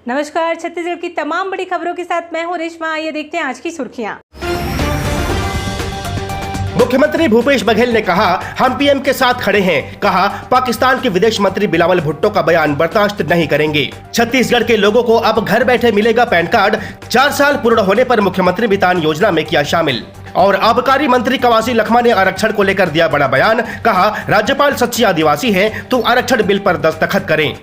नमस्कार, छत्तीसगढ़ की तमाम बड़ी खबरों के साथ मैं हूं रेशमा। आइए देखते हैं आज की सुर्खियां। मुख्यमंत्री भूपेश बघेल ने कहा, हम पीएम के साथ खड़े हैं। कहा, पाकिस्तान के विदेश मंत्री बिलावल भुट्टो का बयान बर्दाश्त नहीं करेंगे। छत्तीसगढ़ के लोगों को अब घर बैठे मिलेगा पैन कार्ड। 4 साल पूर्ण होने पर मुख्यमंत्री मितान योजना में किया शामिल। और आबकारी मंत्री कवासी लखमा ने आरक्षण को लेकर दिया बड़ा बयान। कहा, राज्यपाल सच्ची आदिवासी है तो आरक्षण बिल पर दस्तखत करें।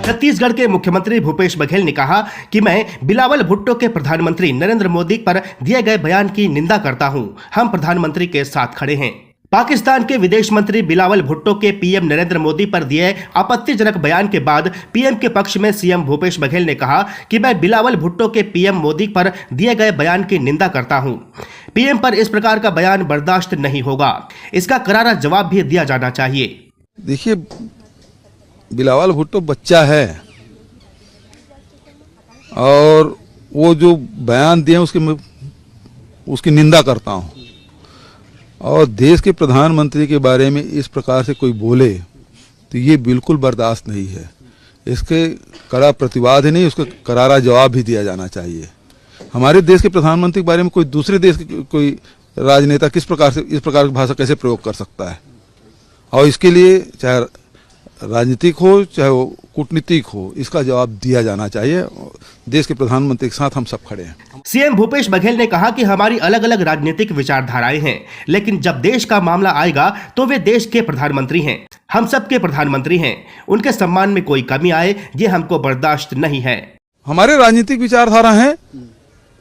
छत्तीसगढ़ के मुख्यमंत्री भूपेश बघेल ने कहा कि मैं बिलावल भुट्टो के प्रधानमंत्री नरेंद्र मोदी पर दिए गए बयान की निंदा करता हूं। हम प्रधानमंत्री के साथ खड़े हैं। पाकिस्तान के विदेश मंत्री बिलावल भुट्टो के पीएम नरेंद्र मोदी पर दिए आपत्तिजनक बयान के बाद पीएम के पक्ष में सीएम भूपेश बघेल ने कहा कि मैं बिलावल भुट्टो के पीएम मोदी पर दिए गए बयान की निंदा करता हूं। पीएम पर इस प्रकार का बयान बर्दाश्त नहीं होगा। इसका करारा जवाब भी दिया जाना चाहिए। देखिए, बिलावल भुट्टो बच्चा है और वो जो बयान दिए उसकी निंदा करता हूं। और देश के प्रधानमंत्री के बारे में इस प्रकार से कोई बोले तो ये बिल्कुल बर्दाश्त नहीं है। इसके कड़ा प्रतिवाद ही नहीं, उसका करारा जवाब भी दिया जाना चाहिए। हमारे देश के प्रधानमंत्री के बारे में कोई दूसरे देश के कोई राजनेता किस प्रकार से इस प्रकार की भाषा कैसे प्रयोग कर सकता है? और इसके लिए चाहे राजनीतिक हो चाहे वो कूटनीतिक हो, इसका जवाब दिया जाना चाहिए। देश के प्रधानमंत्री के साथ हम सब खड़े हैं। सीएम भूपेश बघेल ने कहा कि हमारी अलग अलग राजनीतिक विचारधाराएं हैं, लेकिन जब देश का मामला आएगा तो वे देश के प्रधानमंत्री हैं। हम सबके प्रधानमंत्री हैं। उनके सम्मान में कोई कमी आए ये हमको बर्दाश्त नहीं है। हमारे राजनीतिक विचारधारा है,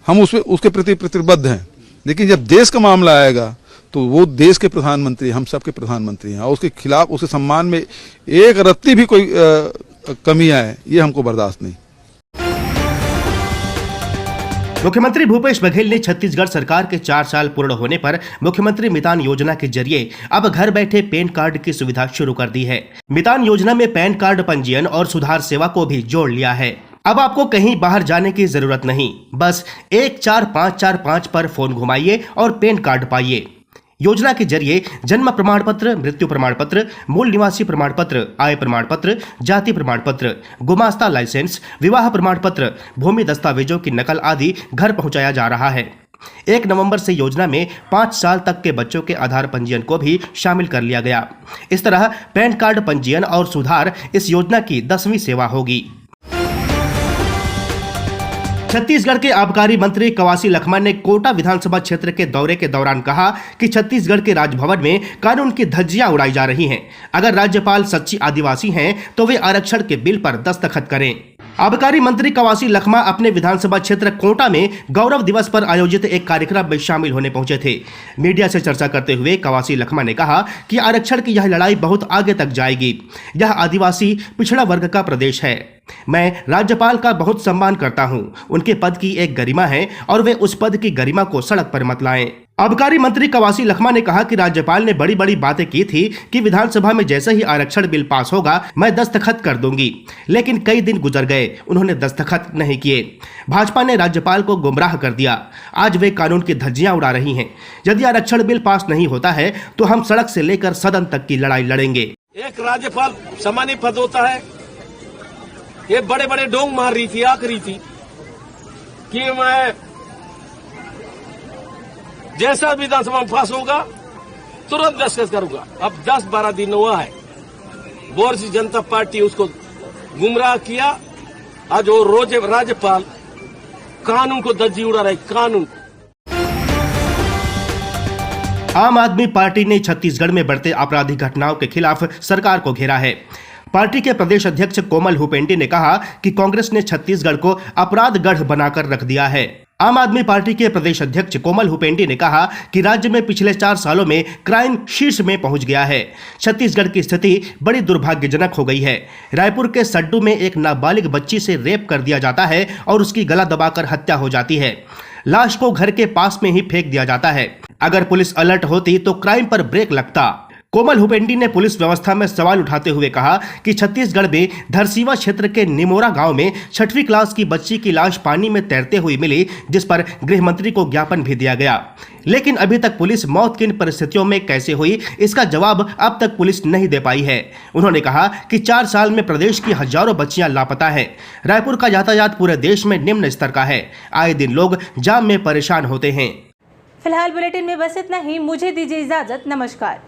हम उसके प्रति प्रतिबद्ध हैं, लेकिन जब देश का मामला आएगा तो वो देश के प्रधानमंत्री, हम सबके प्रधानमंत्री हैं। और उसके खिलाफ, उसके सम्मान में एक रत्ती भी कोई कमी आए ये हमको बर्दाश्त नहीं। मुख्यमंत्री भूपेश बघेल ने छत्तीसगढ़ सरकार के 4 साल पूर्ण होने पर मुख्यमंत्री मितान योजना के जरिए अब घर बैठे पैन कार्ड की सुविधा शुरू कर दी है। मितान योजना में पैन कार्ड पंजीयन और सुधार सेवा को भी जोड़ लिया है। अब आपको कहीं बाहर जाने की जरूरत नहीं, बस 14545 पर फोन घुमाइए और पैन कार्ड पाइए। योजना के जरिए जन्म प्रमाण पत्र, मृत्यु प्रमाण पत्र, मूल निवासी प्रमाण पत्र, आय प्रमाण पत्र, जाति प्रमाण पत्र, गुमास्ता लाइसेंस, विवाह प्रमाण पत्र, भूमि दस्तावेजों की नकल आदि घर पहुंचाया जा रहा है। 1 नवंबर से योजना में 5 साल तक के बच्चों के आधार पंजीयन को भी शामिल कर लिया गया। इस तरह पैन कार्ड पंजीयन और सुधार इस योजना की 10वीं सेवा होगी। छत्तीसगढ़ के आबकारी मंत्री कवासी लखमा ने कोटा विधानसभा क्षेत्र के दौरे के दौरान कहा कि छत्तीसगढ़ के राजभवन में कानून की धज्जियां उड़ाई जा रही हैं। अगर राज्यपाल सच्ची आदिवासी हैं तो वे आरक्षण के बिल पर दस्तखत करें। आबकारी मंत्री कवासी लखमा अपने विधानसभा क्षेत्र कोटा में गौरव दिवस पर आयोजित एक कार्यक्रम में शामिल होने पहुंचे थे। मीडिया से चर्चा करते हुए कवासी लखमा ने कहा कि आरक्षण की यह लड़ाई बहुत आगे तक जाएगी। यह आदिवासी पिछड़ा वर्ग का प्रदेश है। मैं राज्यपाल का बहुत सम्मान करता हूं। उनके पद की एक गरिमा है और वे उस पद की गरिमा को सड़क पर मत लाएं। आबकारी मंत्री कवासी लखमा ने कहा कि राज्यपाल ने बड़ी बड़ी बातें की थी कि विधानसभा में जैसे ही आरक्षण बिल पास होगा मैं दस्तखत कर दूंगी, लेकिन कई दिन गुजर गए, उन्होंने दस्तखत नहीं किए। भाजपा ने राज्यपाल को गुमराह कर दिया। आज वे कानून की धज्जियां उड़ा रही हैं। यदि आरक्षण बिल पास नहीं होता है तो हम सड़क से लेकर सदन तक की लड़ाई लड़ेंगे। एक राज्यपाल सामान्य पद होता है, ये बड़े बड़े डोंग मार रही थी, आक रही थी कि मैं जैसा विधानसभा में पास होगा तुरंत दस्तखत करूंगा। अब 10-12 दिन हुआ है, भारतीय जनता पार्टी उसको गुमराह किया। आज वो रोज राज्यपाल कानून को धज्जी उड़ा रहे। कानून आम आदमी पार्टी ने छत्तीसगढ़ में बढ़ते आपराधिक घटनाओं के खिलाफ सरकार को घेरा है। पार्टी के प्रदेश अध्यक्ष कोमल हुपेंडी ने कहा कि कांग्रेस ने छत्तीसगढ़ को अपराध गढ़ बनाकर रख दिया है। आम आदमी पार्टी के प्रदेश अध्यक्ष कोमल हुपेंडी ने कहा कि राज्य में पिछले 4 सालों में क्राइम शीर्ष में पहुंच गया है। छत्तीसगढ़ की स्थिति बड़ी दुर्भाग्यजनक हो गई है। रायपुर के सड्डू में एक नाबालिग बच्ची से रेप कर दिया जाता है और उसकी गला दबाकर हत्या हो जाती है। लाश को घर के पास में ही फेंक दिया जाता है। अगर पुलिस अलर्ट होती तो क्राइम पर ब्रेक लगता। कोमल हुपेंडी ने पुलिस व्यवस्था में सवाल उठाते हुए कहा कि छत्तीसगढ़ में धरसीवा क्षेत्र के निमोरा गांव में 6वीं क्लास की बच्ची की लाश पानी में तैरते हुए मिली, जिस पर गृह मंत्री को ज्ञापन भी दिया गया, लेकिन अभी तक पुलिस मौत किन परिस्थितियों में कैसे हुई इसका जवाब अब तक पुलिस नहीं दे पाई है। उन्होंने कहा कि 4 साल में प्रदेश की हजारों बच्चियां लापता हैं। रायपुर का यातायात पूरे देश में निम्न स्तर का है, आए दिन लोग जाम में परेशान होते हैं। फिलहाल बुलेटिन में बस इतना ही। मुझे दीजिए इजाजत। नमस्कार।